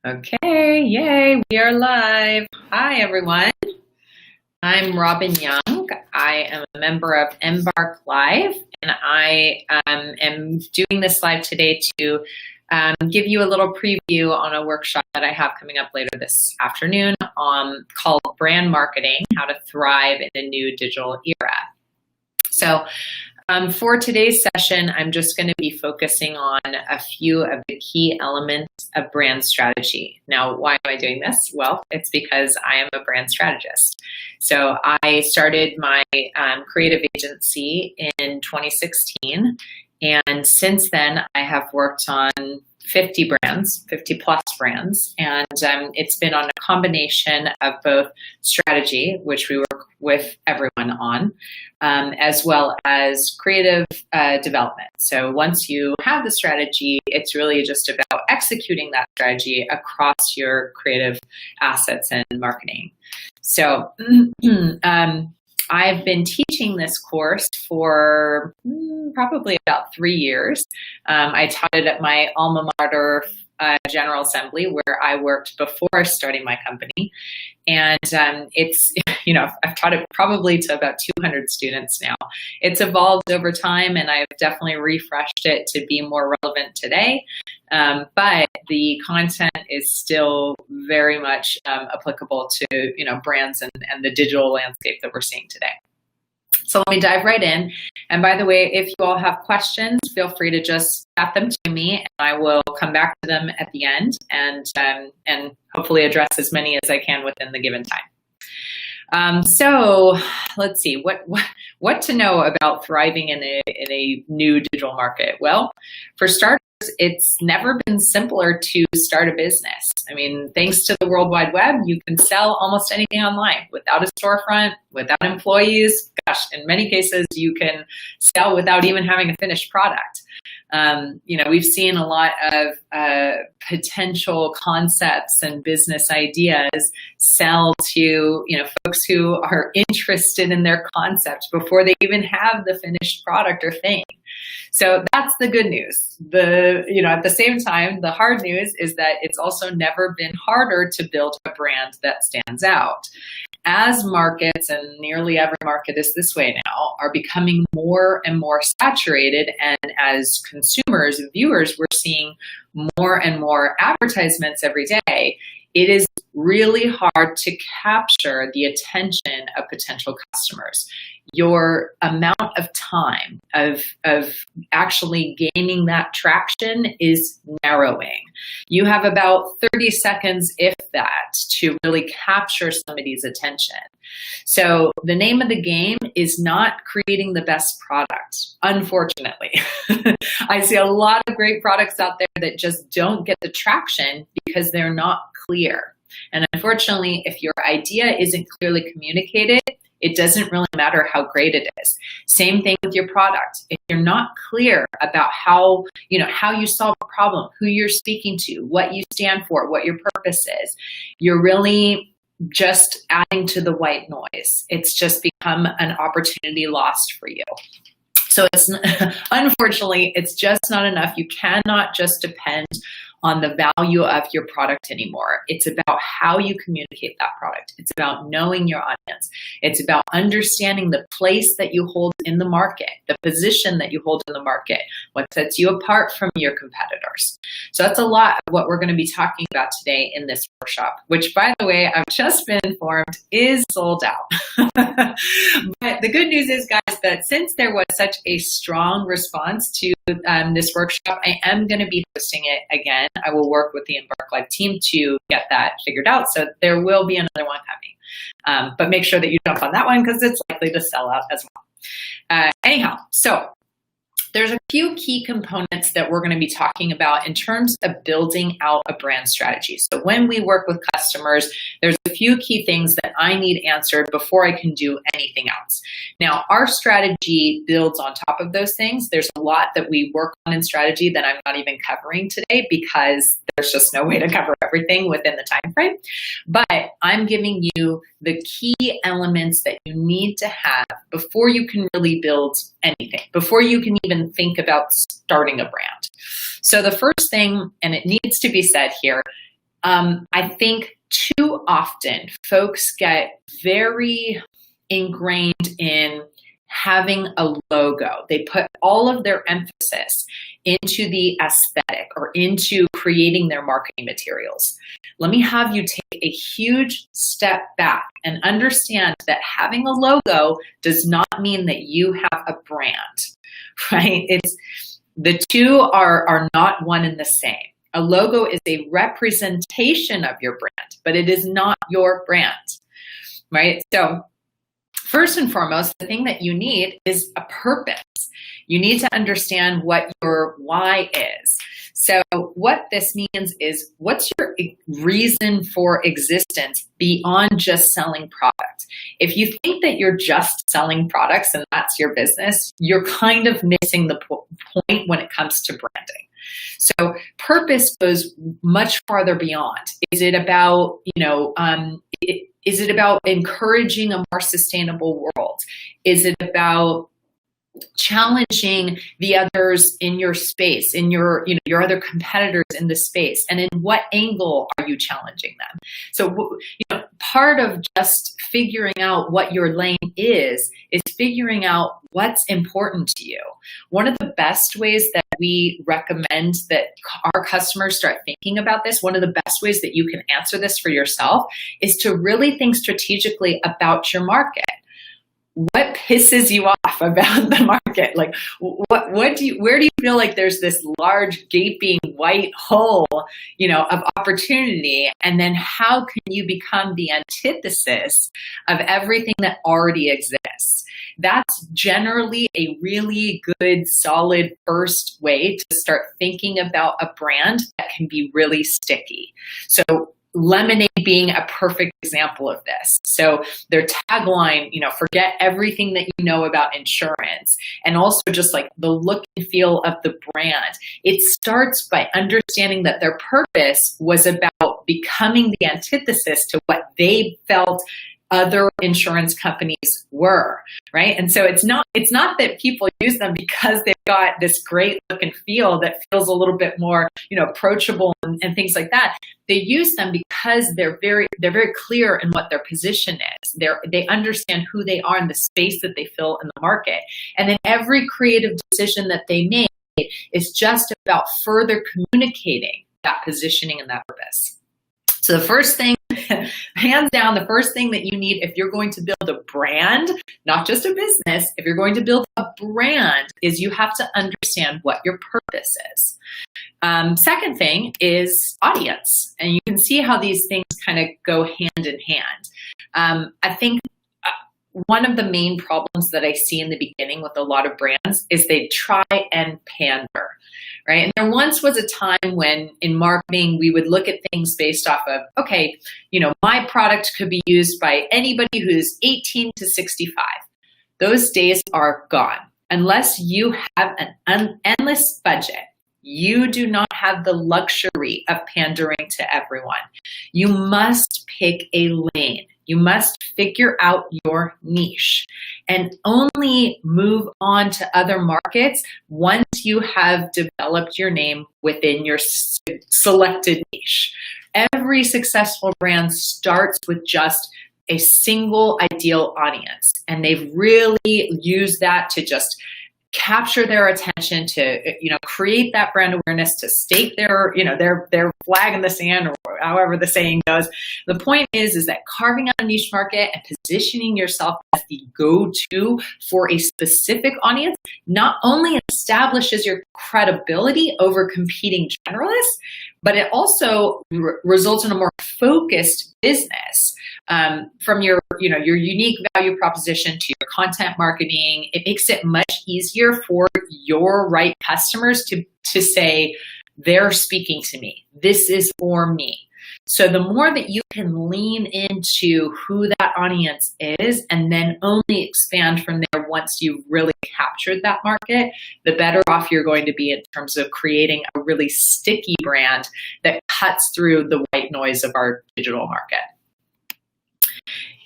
Okay, yay, we are live. Hi, everyone. I'm Robyn Young. I am a member of embark.live, and I am doing this live today to give you a little preview on a workshop that I have coming up later this afternoon called Brand Marketing, How to Thrive in a New Digital Era. So for today's session, I'm just going to be focusing on a few of the key elements of brand strategy. Now, why am I doing this? Well, it's because I am a brand strategist. So I started my creative agency in 2016, and since then I have worked on 50 brands, 50 plus brands, and it's been on a combination of both strategy, which we work with everyone on, as well as creative development. So once you have the strategy, it's really just about executing that strategy across your creative assets and marketing. So I've been teaching this course for probably about 3 years. I taught it at my alma mater General Assembly, where I worked before starting my company. And it's, I've taught it probably to about 200 students now. It's evolved over time, and I've definitely refreshed it to be more relevant today. But the content is still very much applicable to, brands and the digital landscape that we're seeing today. So let me dive right in. And by the way, if you all have questions, feel free to just chat them to me, and I will come back to them at the end and hopefully address as many as I can within the given time. So let's see, what to know about thriving in a new digital market? Well, for starters, it's never been simpler to start a business. I mean, thanks to the World Wide Web, you can sell almost anything online without a storefront, without employees. Gosh, in many cases, you can sell without even having a finished product. We've seen a lot of potential concepts and business ideas sell to, folks who are interested in their concept before they even have the finished product or thing. So that's the good news. At the same time, the hard news is that it's also never been harder to build a brand that stands out. As markets, and nearly every market is this way now, are becoming more and more saturated, and as consumers, viewers, we're seeing more and more advertisements every day, it is really hard to capture the attention of potential customers. Your amount of time of actually gaining that traction is narrowing. You have about 30 seconds, if that, to really capture somebody's attention. So the name of the game is not creating the best product, unfortunately. I see a lot of great products out there that just don't get the traction because they're not clear. And unfortunately, if your idea isn't clearly communicated, it doesn't really matter how great it is. Same thing with your product. If you're not clear about how you solve a problem, who you're speaking to, what you stand for, what your purpose is, you're really just adding to the white noise. It's just become an opportunity lost for you. So unfortunately, it's just not enough. You cannot just depend on the value of your product anymore. It's about how you communicate that product. It's about knowing your audience. It's about understanding the place that you hold in the market, the position that you hold in the market, what sets you apart from your competitors. So that's a lot of what we're going to be talking about today in this workshop, which, by the way, I've just been informed is sold out. But the good news is, guys, that since there was such a strong response to this workshop, I am going to be hosting it again. I will work with the Embark Live team to get that figured out. So there will be another one coming. But make sure that you jump on that one because it's likely to sell out as well. Anyhow, so there's a few key components that we're going to be talking about in terms of building out a brand strategy. So when we work with customers, there's a few key things that I need answered before I can do anything else. Now, our strategy builds on top of those things. There's a lot that we work on in strategy that I'm not even covering today because there's just no way to cover everything within the time frame. But I'm giving you the key elements that you need to have before you can really build anything, before you can even think about starting a brand. So the first thing, and it needs to be said here, I think too often folks get very ingrained in having a logo. They put all of their emphasis into the aesthetic or into creating their marketing materials. Let me have you take a huge step back and understand that having a logo does not mean that you have a brand, right? The two are not one and the same. A logo is a representation of your brand, but it is not your brand, right? So first and foremost, the thing that you need is a purpose. You need to understand what your why is. So what this means is, what's your reason for existence beyond just selling products? If you think that you're just selling products and that's your business, you're kind of missing the point when it comes to branding. So purpose goes much farther beyond. Is it about, is it about encouraging a more sustainable world? Is it about challenging the others in your space, in your other competitors in the space? And in what angle are you challenging them? So, part of just figuring out what your lane is figuring out what's important to you. One of the best ways that we recommend that our customers start thinking about this, one of the best ways that you can answer this for yourself, is to really think strategically about your market. What pisses you off about the market? Like, where do you feel like there's this large gaping white hole, of opportunity? And then how can you become the antithesis of everything that already exists? That's generally a really good, solid first way to start thinking about a brand that can be really sticky. So Lemonade being a perfect example of this. So their tagline, forget everything that you know about insurance, and also just like the look and feel of the brand. It starts by understanding that their purpose was about becoming the antithesis to what they felt other insurance companies were, right? And so it's not that people use them because they've got this great look and feel that feels a little bit more, approachable and things like that. They use them because they're very clear in what their position is. They understand who they are in the space that they fill in the market. And then every creative decision that they make is just about further communicating that positioning and that purpose. So the first thing, hands down, the first thing that you need if you're going to build a brand, not just a business, if you're going to build a brand, is you have to understand what your purpose is. Second thing is audience. And you can see how these things kind of go hand in hand. I think one of the main problems that I see in the beginning with a lot of brands is they try and pander, right? And there once was a time when in marketing, we would look at things based off of, okay, my product could be used by anybody who's 18 to 65. Those days are gone. Unless you have an endless budget, you do not have the luxury of pandering to everyone. You must pick a lane. You must figure out your niche and only move on to other markets once you have developed your name within your selected niche. Every successful brand starts with just a single ideal audience, and they've really used that to just capture their attention, to create that brand awareness, to stake their flag in the sand, or however the saying goes. The point is that carving out a niche market and positioning yourself as the go-to for a specific audience not only establishes your credibility over competing generalists, but it also results in a more focused business. From your unique value proposition to your content marketing, it makes it much easier for your right customers to say, they're speaking to me. This is for me. So the more that you can lean into who that audience is and then only expand from there once you've really captured that market, the better off you're going to be in terms of creating a really sticky brand that cuts through the white noise of our digital market.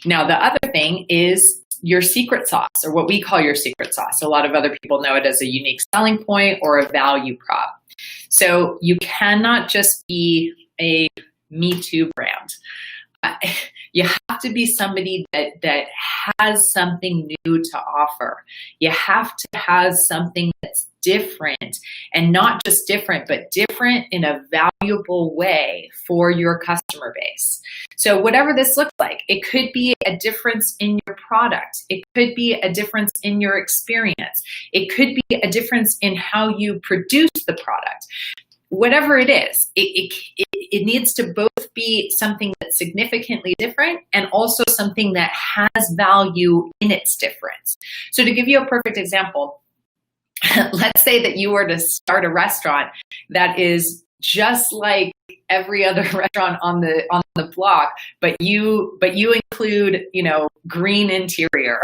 Now, the other thing is your secret sauce, or what we call your secret sauce. A lot of other people know it as a unique selling point or a value prop. So you cannot just be a Me Too brand. You have to be somebody that has something new to offer. You have to have something that's different, and not just different, but different in a valuable way for your customer base. So whatever this looks like, it could be a difference in your product. It could be a difference in your experience. It could be a difference in how you produce the product. Whatever it is, it needs to both be something that's significantly different and also something that has value in its difference. So to give you a perfect example, let's say that you were to start a restaurant that is just like every other restaurant on the block, but you include, green interior,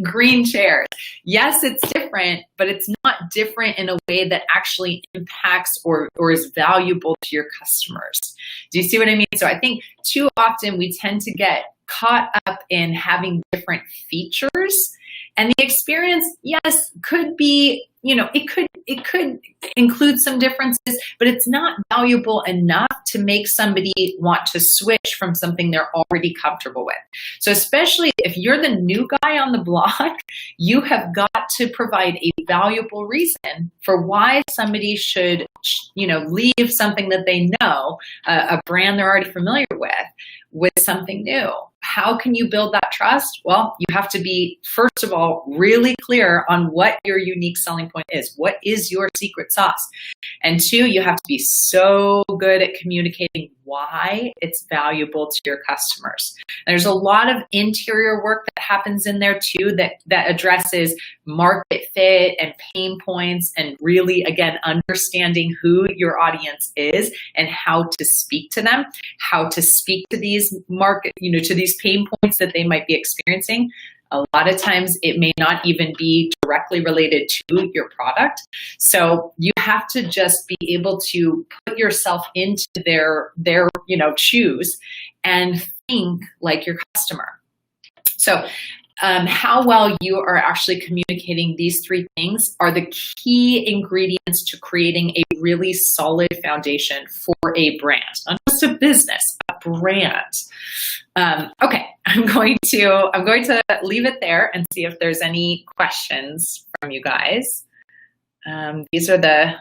green chairs. Yes, it's different, but it's not different in a way that actually impacts or is valuable to your customers. Do you see what I mean? So I think too often we tend to get caught up in having different features, and the experience, yes, could be, it could include some differences, but it's not valuable enough to make somebody want to switch from something they're already comfortable with. So especially if you're the new guy on the block, you have got to provide a valuable reason for why somebody should, leave something that they know, a brand they're already familiar with something new. How can you build that trust? Well, you have to be, first of all, really clear on what your unique selling point is. What is your secret sauce? And two, you have to be so good at communicating why it's valuable to your customers. And there's a lot of interior work that happens in there too that addresses market fit and pain points, and really, again, understanding who your audience is and how to speak to them, how to speak to these to these pain points that they might be experiencing. A lot of times it may not even be directly related to your product. So you have to just be able to put yourself into their shoes and think like your customer. So how well you are actually communicating these three things are the key ingredients to creating a really solid foundation for a brand, not just a business, a brand. Okay, I'm going to leave it there and see if there's any questions from you guys. These are the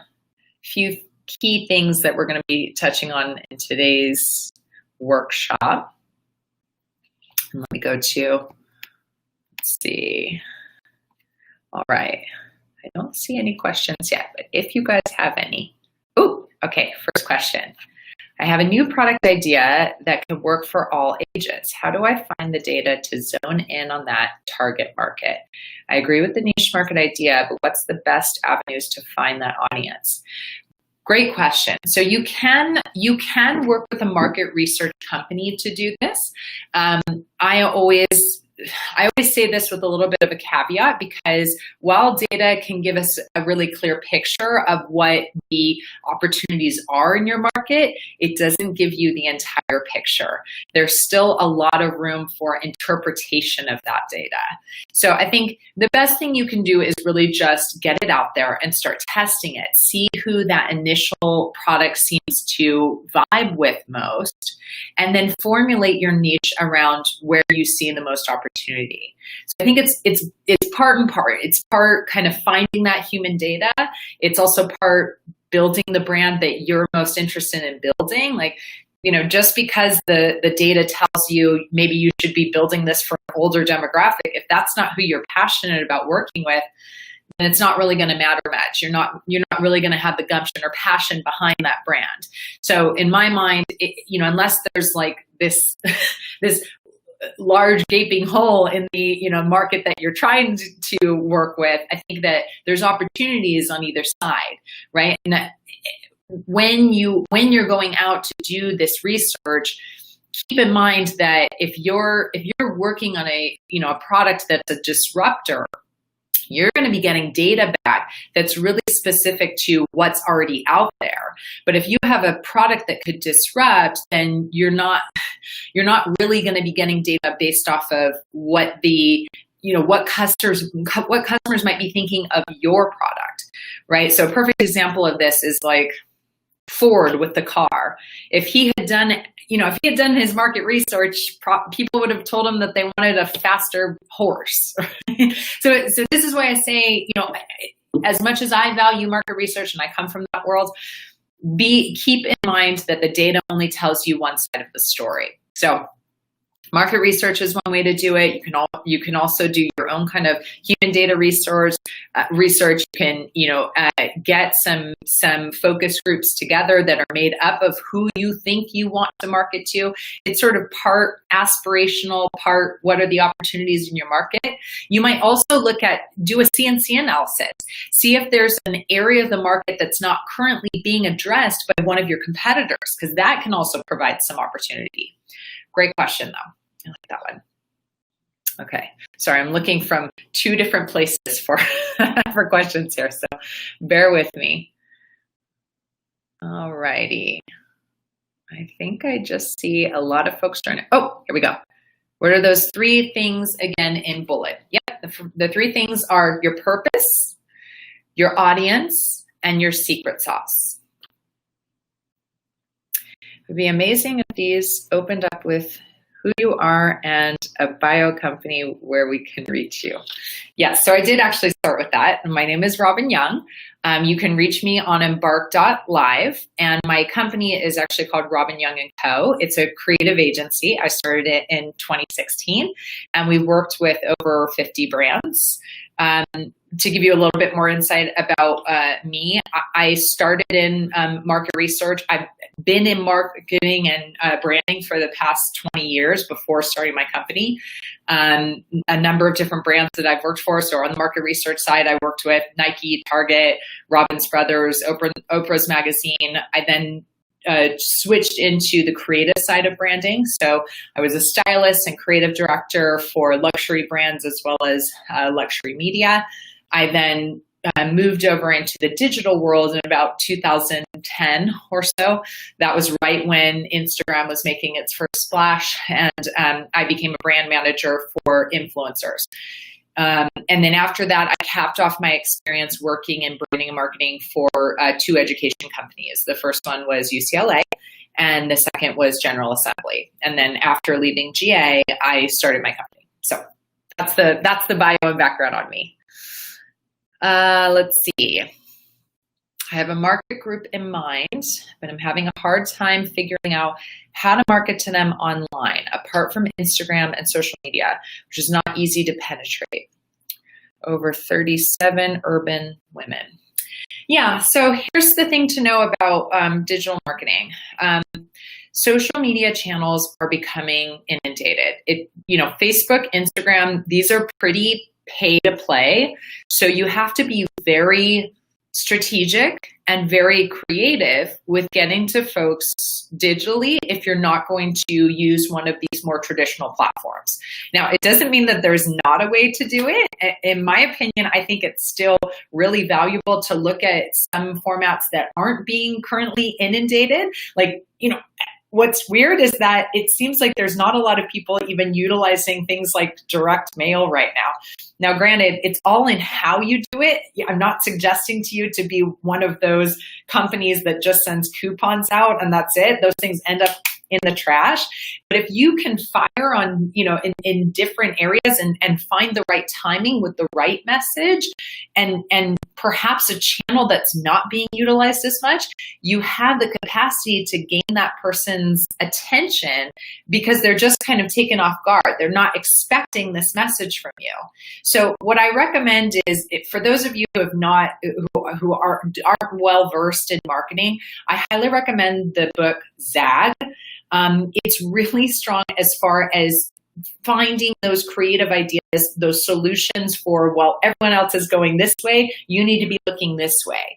few key things that we're going to be touching on in today's workshop. And let me go to, let's see. All right, I don't see any questions yet, but if you guys have any. Oh, okay, first question. I have a new product idea that can work for all ages. How do I find the data to zone in on that target market? I agree with the niche market idea, but what's the best avenues to find that audience? Great question. So you can work with a market research company to do this. I always say this with a little bit of a caveat, because while data can give us a really clear picture of what the opportunities are in your market, it doesn't give you the entire picture. There's still a lot of room for interpretation of that data. So I think the best thing you can do is really just get it out there and start testing it. See who that initial product seems to vibe with most, and then formulate your niche around where you see the most opportunity. So I think it's part and part. It's part kind of finding that human data. It's also part building the brand that you're most interested in building. Like, just because the data tells you maybe you should be building this for an older demographic, if that's not who you're passionate about working with, then it's not really going to matter much. You're not really going to have the gumption or passion behind that brand. So in my mind, unless there's like this large gaping hole in the market that you're trying to work with, I think that there's opportunities on either side, right? And that when you're going out to do this research, keep in mind that if you're working on a product that's a disruptor, you're going to be getting data back that's really specific to what's already out there. But if you have a product that could disrupt, then you're not really going to be getting data based off of what what customers might be thinking of your product, right? So a perfect example of this is like, Ford with the car. If he had done, if he had done his market research, people would have told him that they wanted a faster horse. So this is why I say, as much as I value market research and I come from that world, keep in mind that the data only tells you one side of the story. So market research is one way to do it. You can also do your own kind of human data research. You can get some focus groups together that are made up of who you think you want to market to. It's sort of part aspirational, part what are the opportunities in your market. You might also do a CNC analysis. See if there's an area of the market that's not currently being addressed by one of your competitors, because that can also provide some opportunity. Great question, though. I like that one. Okay. Sorry, I'm looking from two different places for for questions here, so bear with me. All righty. I think I just see a lot of folks trying to, oh, here we go. What are those three things again in bullet? Yep, the three things are your purpose, your audience, and your secret sauce. It would be amazing if these opened up with who you are and a bio company where we can reach you. Yes, so I did actually start with that. My name is Robyn Young. You can reach me on embark.live, and my company is actually called Robyn Young & Co. It's a creative agency. I started it in 2016, and we worked with over 50 brands. To give you a little bit more insight about me, I started in market research. I've been in marketing and branding for the past 20 years before starting my company. A number of different brands that I've worked for. So on the market research side, I worked with Nike, Target, Robbins Brothers, Oprah's Magazine. I then switched into the creative side of branding. So I was a stylist and creative director for luxury brands as well as luxury media. I then moved over into the digital world in about 2010 or so. That was right when Instagram was making its first splash, and I became a brand manager for influencers. And then after that, I capped off my experience working in branding and marketing for two education companies. The first one was UCLA, and the second was General Assembly. And then after leaving GA, I started my company. So that's the bio and background on me. Let's see. I have a market group in mind, but I'm having a hard time figuring out how to market to them online, apart from Instagram and social media, which is not easy to penetrate. Over 37 urban women. Yeah, so here's the thing to know about digital marketing. Social media channels are becoming inundated. Facebook, Instagram, these are pretty pay to play. So you have to be very strategic and very creative with getting to folks digitally if you're not going to use one of these more traditional platforms. Now, it doesn't mean that there's not a way to do it. In my opinion, I think it's still really valuable to look at some formats that aren't being currently inundated. What's weird is that it seems like there's not a lot of people even utilizing things like direct mail right now. Now, granted, it's all in how you do it. I'm not suggesting to you to be one of those companies that just sends coupons out and that's it. Those things end up in the trash. But if you can fire on, in different areas and find the right timing with the right message and perhaps a channel that's not being utilized as much, you have the capacity to gain that person's attention because they're just kind of taken off guard. They're not expecting this message from you. So what I recommend is, for those of you who aren't well versed in marketing, I highly recommend the book Zag. It's really strong as far as finding those creative ideas, those solutions for, well, everyone else is going this way, you need to be looking this way.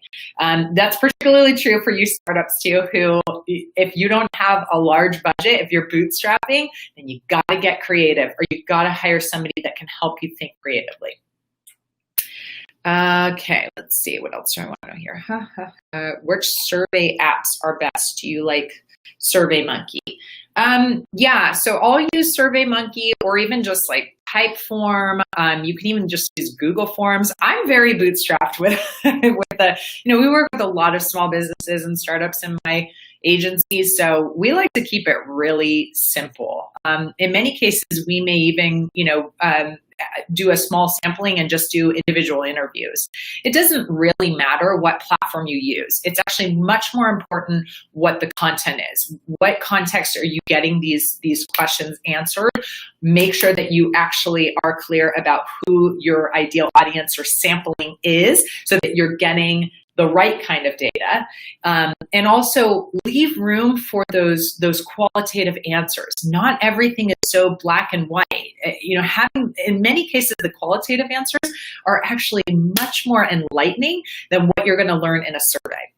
That's particularly true for you startups too, who, if you don't have a large budget, if you're bootstrapping, then you got to get creative, or you've got to hire somebody that can help you think creatively. Okay, let's see. What else do I want to know here? Which survey apps are best? Do you like SurveyMonkey? Yeah, so I'll use SurveyMonkey or even just like Typeform. You can even just use Google Forms. I'm very bootstrapped with we work with a lot of small businesses and startups in my agency, so we like to keep it really simple. In many cases, we may even, do a small sampling and just do individual interviews. It doesn't really matter what platform you use. It's actually much more important what the content is. What context are you getting these questions answered? Make sure that you actually are clear about who your ideal audience or sampling is so that you're getting the right kind of data, and also leave room for those qualitative answers. Not everything is so black and white. Having, in many cases, the qualitative answers are actually much more enlightening than what you're going to learn in a survey.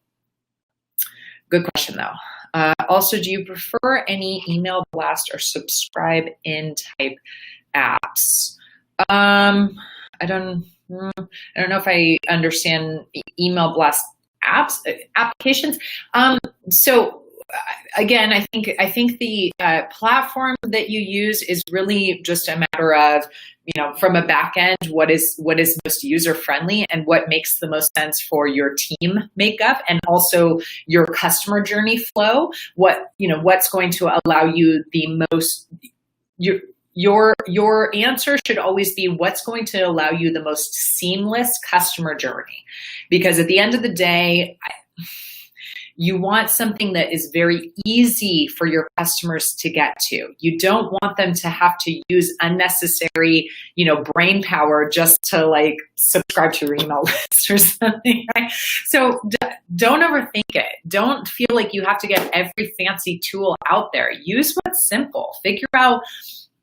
Good question, though. Also, do you prefer any email blast or subscribe in type apps? I don't know if I understand email blast applications. So again, I think the platform that you use is really just a matter of, from a back end, what is most user friendly and what makes the most sense for your team makeup and also your customer journey flow. What's going to allow you the most. Your answer should always be what's going to allow you the most seamless customer journey. Because at the end of the day, you want something that is very easy for your customers to get to. You don't want them to have to use unnecessary, brain power just to subscribe to your email list or something, right? So don't overthink it. Don't feel like you have to get every fancy tool out there. Use what's simple. Figure out,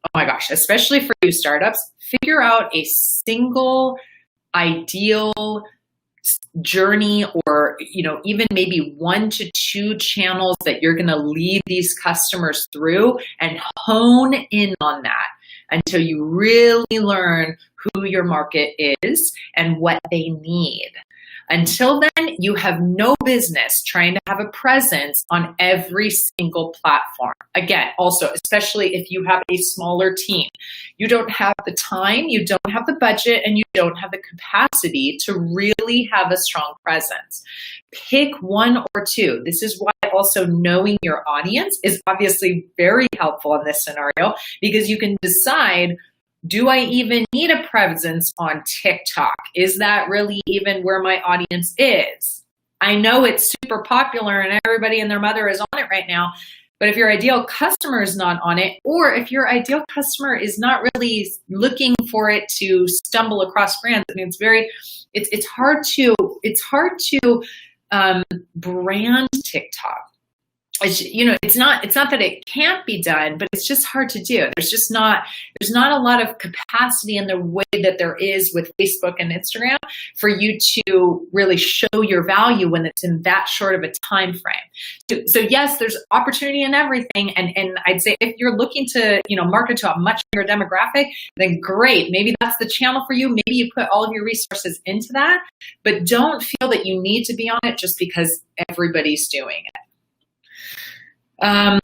oh my gosh, especially for you startups, figure out a single ideal journey or, even maybe 1 to 2 channels that you're going to lead these customers through and hone in on that until you really learn who your market is and what they need. Until then, you have no business trying to have a presence on every single platform. Again, also, especially if you have a smaller team, you don't have the time, you don't have the budget, and you don't have the capacity to really have a strong presence. Pick 1 or 2. This is why also knowing your audience is obviously very helpful in this scenario, because you can decide, do I even need a presence on TikTok? Is that really even where my audience is? I know it's super popular and everybody and their mother is on it right now, but if your ideal customer is not on it, or if your ideal customer is not really looking for it to stumble across brands, I mean, it's hard to brand TikTok. It's not that it can't be done, but it's just hard to do. There's not a lot of capacity in the way that there is with Facebook and Instagram for you to really show your value when it's in that short of a time frame. So yes, there's opportunity in everything. And I'd say if you're looking to, market to a much younger demographic, then great. Maybe that's the channel for you. Maybe you put all of your resources into that, but don't feel that you need to be on it just because everybody's doing it.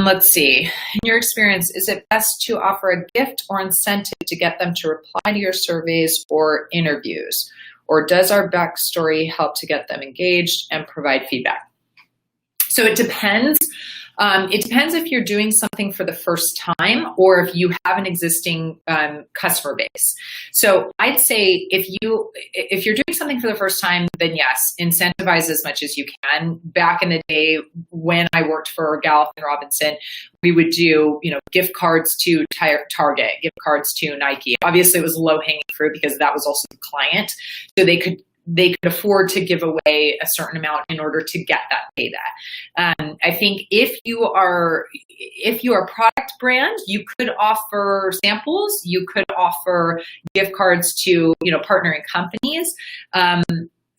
Let's see. In your experience, is it best to offer a gift or incentive to get them to reply to your surveys or interviews? Or does our backstory help to get them engaged and provide feedback? So it depends. It depends if you're doing something for the first time or if you have an existing customer base. So I'd say if you're doing something for the first time, then yes, incentivize as much as you can. Back in the day when I worked for Gallup and Robinson, we would do gift cards to Target, gift cards to Nike. Obviously, it was low-hanging fruit because that was also the client, so they could afford to give away a certain amount in order to get that data. I think if you are a product brand, you could offer samples, you could offer gift cards to partnering companies.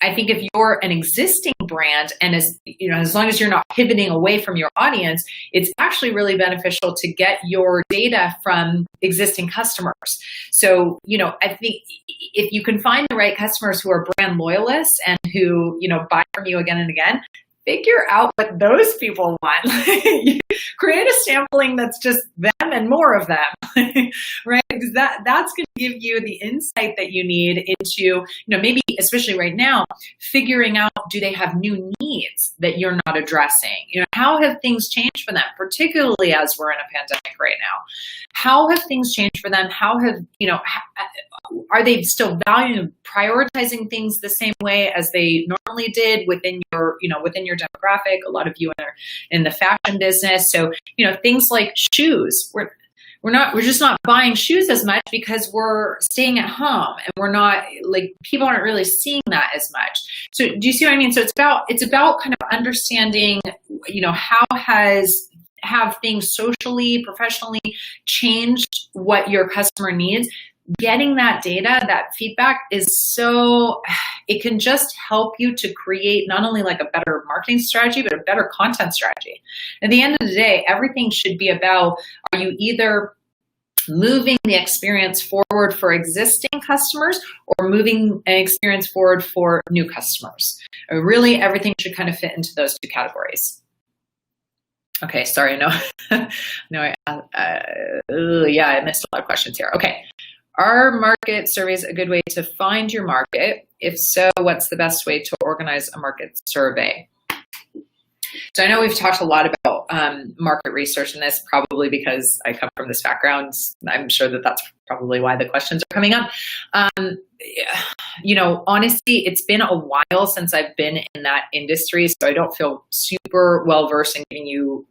I think if you're an existing brand and as long as you're not pivoting away from your audience, it's actually really beneficial to get your data from existing customers. So, I think if you can find the right customers who are brand loyalists and who, buy from you again and again, figure out what those people want. Create a sampling that's just them and more of them, right? Because that's going to give you the insight that you need into, maybe especially right now, figuring out, do they have new needs that you're not addressing? How have things changed for them, particularly as we're in a pandemic right now? How have things changed for them? How have, are they still valuing, prioritizing things the same way as they normally did within your, within your demographic? A lot of you are in the fashion business. So, things like shoes, we're just not buying shoes as much because we're staying at home, and we're not, like, people aren't really seeing that as much. So do you see what I mean? So it's about kind of understanding, have things socially, professionally changed what your customer needs. Getting that data, that feedback it can just help you to create not only like a better marketing strategy, but a better content strategy. At the end of the day, everything should be about, are you either moving the experience forward for existing customers or moving an experience forward for new customers? Really, everything should kind of fit into those two categories. Okay, sorry, I missed a lot of questions here. Okay. Are market surveys a good way to find your market? If so, what's the best way to organize a market survey? So I know we've talked a lot about market research in this, probably because I come from this background. I'm sure that that's probably why the questions are coming up. Honestly, it's been a while since I've been in that industry, so I don't feel super well versed in giving you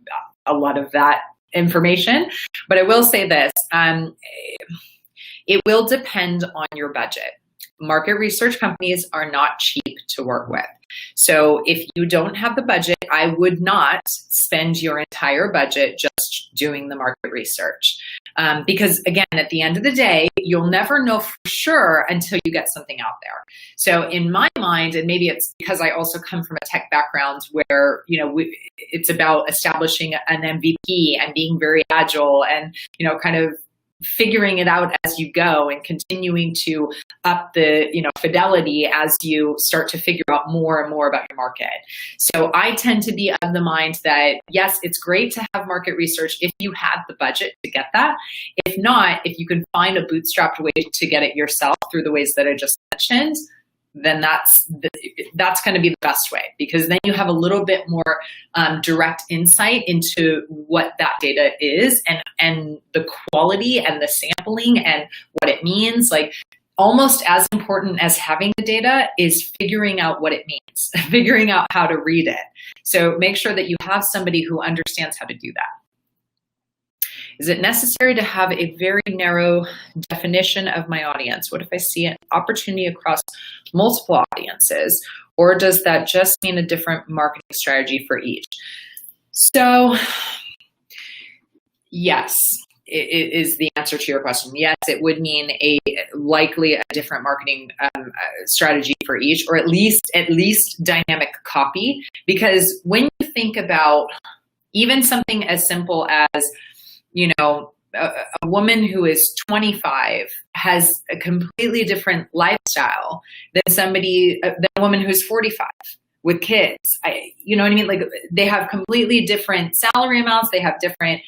a lot of that information. But I will say this. It will depend on your budget. Market research companies are not cheap to work with. So if you don't have the budget, I would not spend your entire budget just doing the market research. Because again, at the end of the day, you'll never know for sure until you get something out there. So in my mind, and maybe it's because I also come from a tech background where, it's about establishing an MVP and being very agile and, kind of figuring it out as you go and continuing to up the fidelity as you start to figure out more and more about your market. So I tend to be of the mind that, yes, it's great to have market research if you have the budget to get that. If not, if you can find a bootstrapped way to get it yourself through the ways that I just mentioned, then that's going to be the best way, because then you have a little bit more direct insight into what that data is and the quality and the sampling and what it means. Like, almost as important as having the data is figuring out what it means, figuring out how to read it. So make sure that you have somebody who understands how to do that. Is it necessary to have a very narrow definition of my audience? What if I see an opportunity across multiple audiences? Or does that just mean a different marketing strategy for each? So, yes, it is the answer to your question. Yes, it would mean likely a different marketing strategy for each, or at least dynamic copy. Because when you think about even something as simple as, a woman who is 25 has a completely different lifestyle than a woman who's 45 with kids. You know what I mean? Like, they have completely different salary amounts. They have different,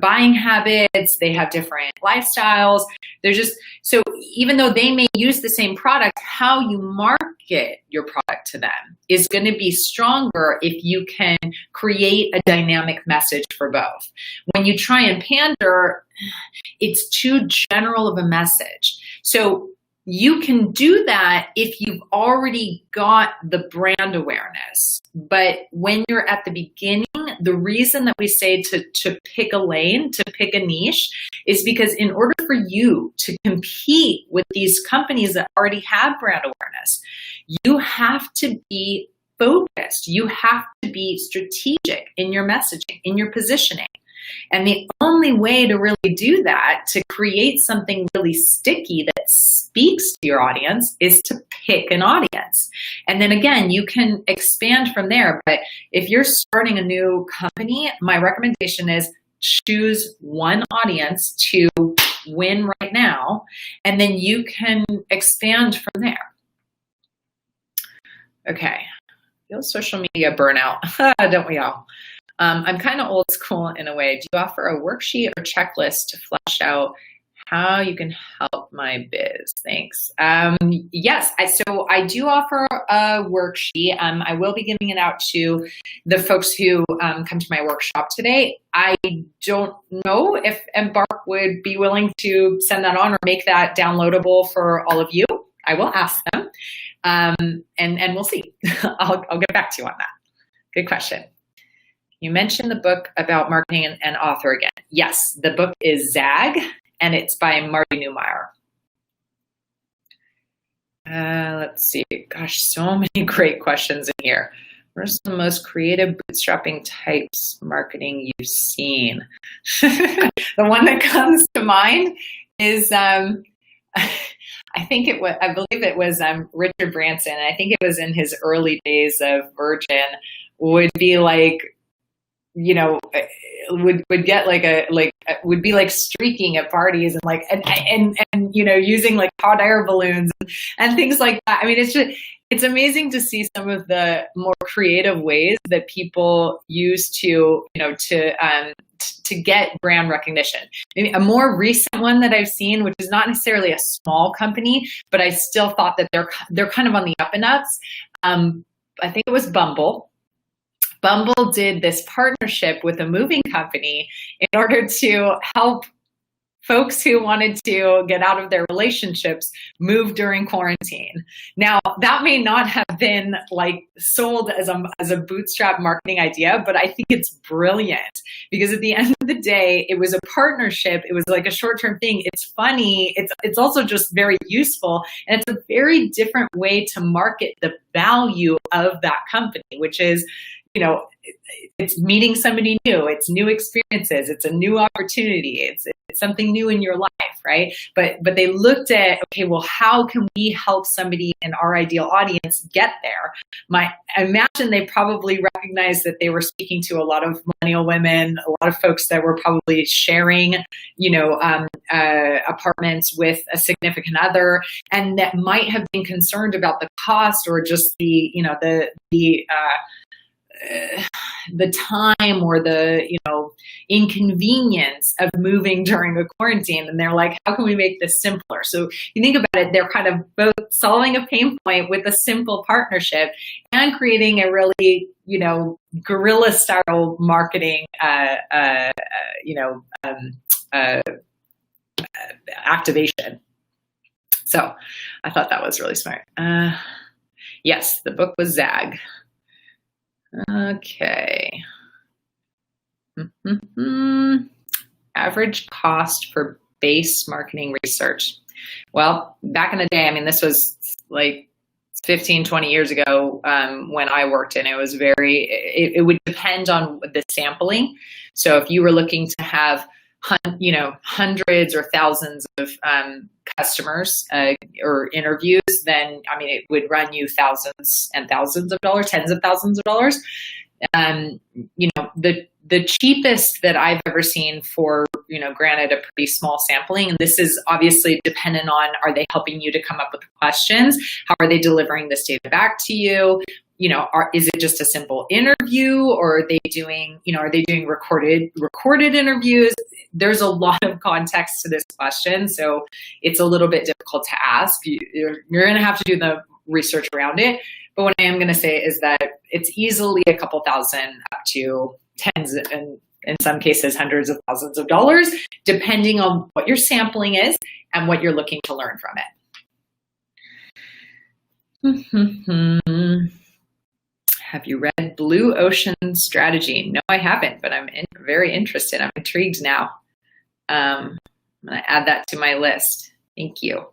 buying habits. They have different lifestyles. So even though they may use the same product, how you market your product to them is going to be stronger if you can create a dynamic message for both. When you try and pander, it's too general of a message. So you can do that if you've already got the brand awareness. But when you're at the beginning, the reason that we say to pick a lane, to pick a niche, is because in order for you to compete with these companies that already have brand awareness, you have to be focused. You have to be strategic in your messaging, in your positioning. And the only way to really do that, to create something really sticky that speaks to your audience, is to pick an audience. And then again, you can expand from there. But if you're starting a new company, my recommendation is choose one audience to win right now, and then you can expand from there. Okay. Feel social media burnout, don't we all? I'm kind of old school in a way. Do you offer a worksheet or checklist to flesh out how you can help my biz? Thanks. Yes, so I do offer a worksheet. I will be giving it out to the folks who come to my workshop today. I don't know if Embark would be willing to send that on or make that downloadable for all of you. I will ask them, and we'll see. I'll get back to you on that. Good question. You mentioned the book about marketing and author again. Yes, the book is Zag, and it's by Marty Neumeier. Let's see. Gosh, so many great questions in here. What's the most creative bootstrapping types marketing you've seen? The one that comes to mind is, I believe it was Richard Branson. I think it was in his early days of Virgin. Would be like, you know, would get would be like streaking at parties and you know, using like hot air balloons and things like that. I mean, it's amazing to see some of the more creative ways that people use to, you know, to get brand recognition. Maybe a more recent one that I've seen, which is not necessarily a small company, but I still thought that they're kind of on the up and ups. I think it was Bumble. Bumble did this partnership with a moving company in order to help folks who wanted to get out of their relationships move during quarantine. Now, that may not have been like sold as a bootstrap marketing idea, but I think it's brilliant because at the end of the day, it was a partnership. It was like a short-term thing. It's funny. It's also just very useful. And it's a very different way to market the value of that company, which is, you know, it's meeting somebody new, it's new experiences, it's a new opportunity, it's something new in your life, right? But they looked at, okay, well, how can we help somebody in our ideal audience get there? I imagine they probably recognized that they were speaking to a lot of millennial women, a lot of folks that were probably sharing, you know, apartments with a significant other, and that might have been concerned about the cost or just the, you know, the time or the, you know, inconvenience of moving during a quarantine. And they're like, how can we make this simpler? So you think about it, they're kind of both solving a pain point with a simple partnership and creating a really, you know, guerrilla style marketing, activation. So I thought that was really smart. Yes, the book was Zag. Okay. Average cost for base marketing research. Well, back in the day, I mean, this was like 15, 20 years ago when I worked in it. Was it would depend on the sampling. So if you were looking to have, you know, hundreds or thousands of customers or interviews, then, I mean, it would run you thousands and thousands of dollars, tens of thousands of dollars. You know, the cheapest that I've ever seen for, you know, granted a pretty small sampling, and this is obviously dependent on, are they helping you to come up with questions? How are they delivering this data back to you? You know, is it just a simple interview, or are they doing, you know, are they doing recorded interviews? There's a lot of context to this question, so it's a little bit difficult to ask. You're going to have to do the research around it. But what I am going to say is that it's easily a couple thousand up to tens and in some cases hundreds of thousands of dollars, depending on what your sampling is and what you're looking to learn from it. Have you read Blue Ocean Strategy? No, I haven't, but I'm very interested. I'm intrigued now. I'm going to add that to my list. Thank you.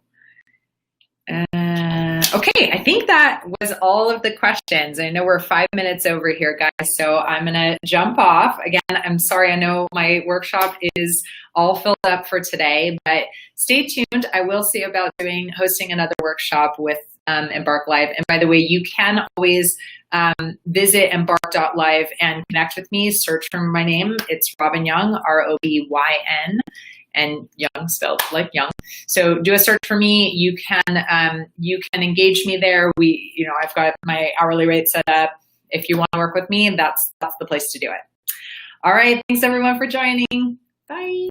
Okay, I think that was all of the questions. I know we're 5 minutes over here, guys, so I'm going to jump off. Again, I'm sorry, I know my workshop is all filled up for today, but stay tuned. I will see about hosting another workshop with Embark Live. And by the way, you can always visit embark.live and connect with me. Search for my name. It's Robyn Young, Robyn, and Young spelled like young. So do a search for me. You can engage me there. I've got my hourly rate set up. if you want to work with me, that's the place to do it. All right. Thanks everyone for joining. Bye.